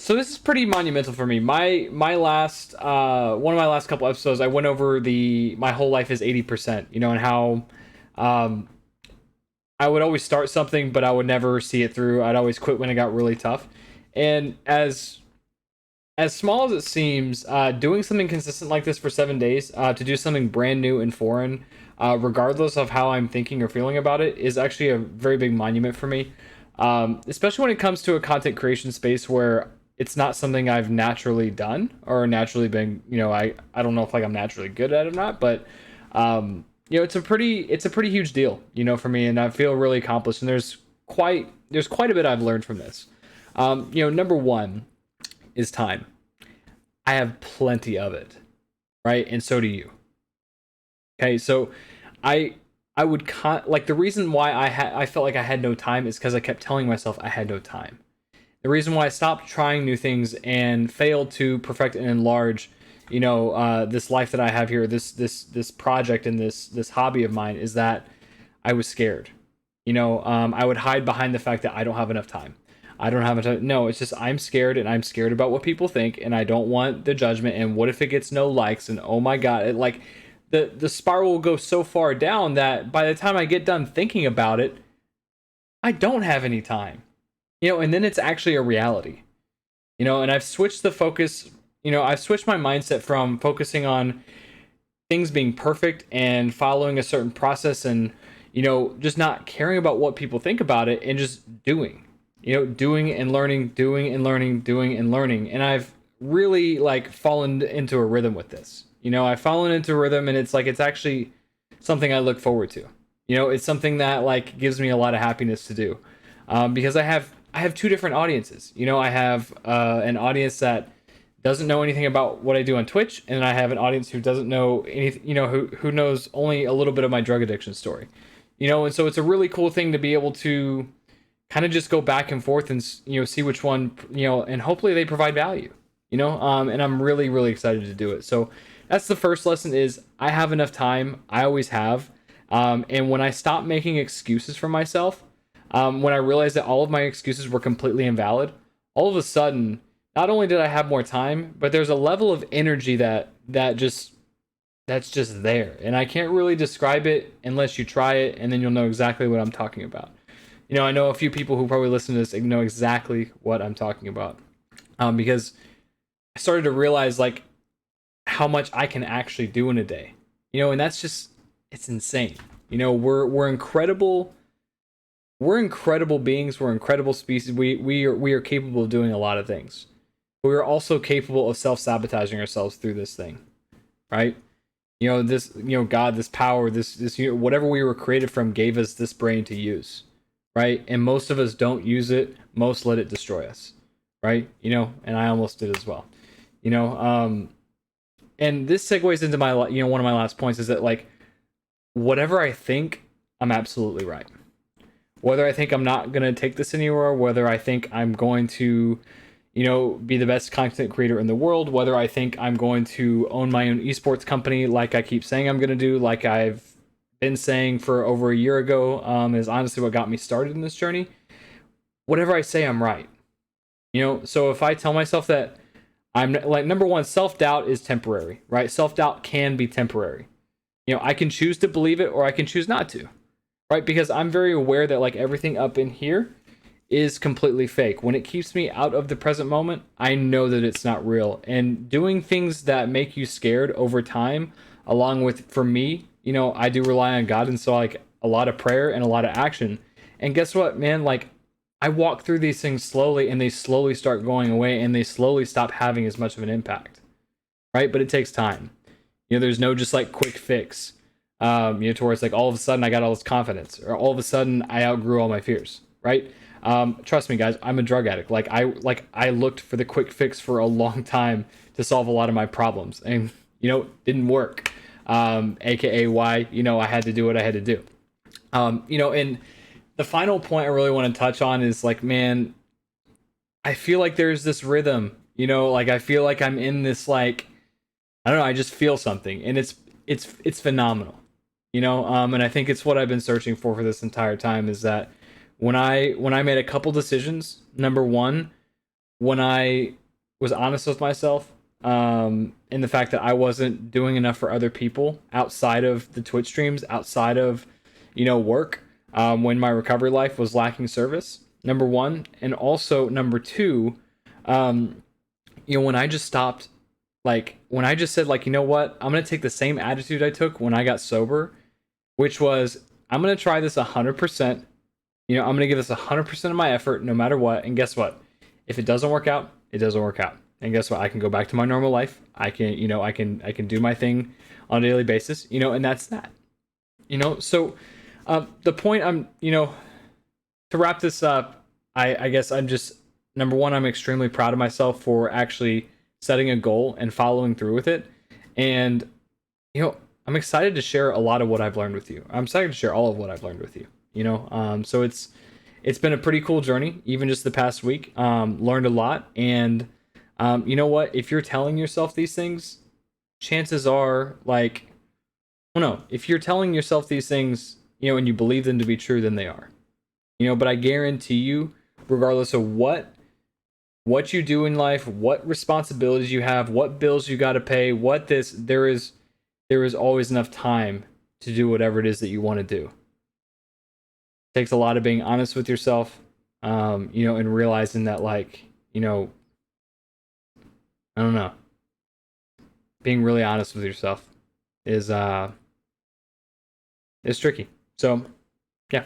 So this is pretty monumental for me. My last one of my last couple episodes, I went over the my whole life is 80%. You know, and how um, I would always start something, but I would never see it through. I'd always quit when it got really tough. And as small as it seems, doing something consistent like this for 7 days, to do something brand new and foreign, regardless of how I'm thinking or feeling about it, is actually a very big monument for me. Especially when it comes to a content creation space where it's not something I've naturally done or naturally been. I don't know if like I'm naturally good at it or not, but it's a pretty huge deal, for me, and I feel really accomplished. And there's quite a bit I've learned from this. Number one is time. I have plenty of it, right? And so do you. Okay, so I I would like the reason why I felt like I had no time is because I kept telling myself I had no time. The reason why I stopped trying new things and failed to perfect and enlarge, this life that I have here, this project and this hobby of mine, is that I was scared. I would hide behind the fact that I don't have enough time. I don't have enough time. No, it's just I'm scared, and I'm scared about what people think, and I don't want the judgment. And what if it gets no likes? And oh my god, like the spiral will go so far down that by the time I get done thinking about it, I don't have any time. And then it's actually a reality. And I've switched the focus. I've switched my mindset from focusing on things being perfect and following a certain process, and just not caring about what people think about it, and just doing and learning, doing and learning, doing and learning. And I've really like fallen into a rhythm with this. I've fallen into a rhythm, and it's like it's actually something I look forward to. It's something that like gives me a lot of happiness to do, because I have two different audiences. I have an audience that doesn't know anything about what I do on Twitch, and I have an audience who doesn't know anything, who knows only a little bit of my drug addiction story. And so it's a really cool thing to be able to kind of just go back and forth and see which one, and hopefully they provide value. And I'm really really excited to do it. So that's the first lesson: is I have enough time. I always have. And when I stop making excuses for myself, when I realized that all of my excuses were completely invalid, all of a sudden, not only did I have more time, but there's a level of energy that's just there, and I can't really describe it unless you try it, and then you'll know exactly what I'm talking about. I know a few people who probably listen to this and know exactly what I'm talking about, because I started to realize like how much I can actually do in a day. And that's just it's insane. We're incredible. We're incredible beings. We're incredible species. We are capable of doing a lot of things. But we're also capable of self-sabotaging ourselves through this thing, right? This, God, this power, this whatever we were created from gave us this brain to use, right? And most of us don't use it. Most let it destroy us, right? And I almost did as well. You know, um and this segues into my one of my last points is that like whatever I think, I'm absolutely right. Whether I think I'm not going to take this anywhere, whether I think I'm going to, be the best content creator in the world, whether I think I'm going to own my own esports company, like I keep saying I'm going to do, like I've been saying for over a year ago, is honestly what got me started in this journey. Whatever I say, I'm right. So if I tell myself that I'm like, number one, self doubt is temporary, right? Self doubt can be temporary. I can choose to believe it or I can choose not to, right? Because I'm very aware that like everything up in here is completely fake. When it keeps me out of the present moment, I know that it's not real. And doing things that make you scared over time, along with, for me, I do rely on God, and so like a lot of prayer and a lot of action. And guess what, man? Like I walk through these things slowly, and they slowly start going away, and they slowly stop having as much of an impact, right? But it takes time. There's no just like quick fix. Towards like all of a sudden I got all this confidence, or all of a sudden I outgrew all my fears, right? Trust me, guys, I'm a drug addict. Like I looked for the quick fix for a long time to solve a lot of my problems, and didn't work. AKA why I had to do what I had to do. And the final point I really want to touch on is like, man, I feel like there's this rhythm. Like I feel like I'm in this like I don't know. I just feel something, and it's phenomenal. And I think it's what I've been searching for this entire time, is that when I made a couple decisions. Number one, when I was honest with myself, in the fact that I wasn't doing enough for other people outside of the Twitch streams, outside of, work, when my recovery life was lacking service, number one. And also, number two, um, when I just stopped, like, when I just said, like, you know what, I'm going to take the same attitude I took when I got sober, which was, I'm going to try this 100%. I'm going to give this 100% of my effort no matter what. And guess what? If it doesn't work out, it doesn't work out. And guess what? I can go back to my normal life. I can, I can do my thing on a daily basis, and that's that. So the point to wrap this up, I guess I'm just, number one, I'm extremely proud of myself for actually setting a goal and following through with it. And, I'm excited to share a lot of what I've learned with you. I'm excited to share all of what I've learned with you, so it's been a pretty cool journey, even just the past week. Learned a lot. And you know what? If you're telling yourself these things, chances are, like, well, no, if you're telling yourself these things, and you believe them to be true, then they are. But I guarantee you, regardless of what you do in life, what responsibilities you have, what bills you got to pay, there is always enough time to do whatever it is that you want to do. It takes a lot of being honest with yourself, and realizing that, like, I don't know, being really honest with yourself is tricky. So, yeah.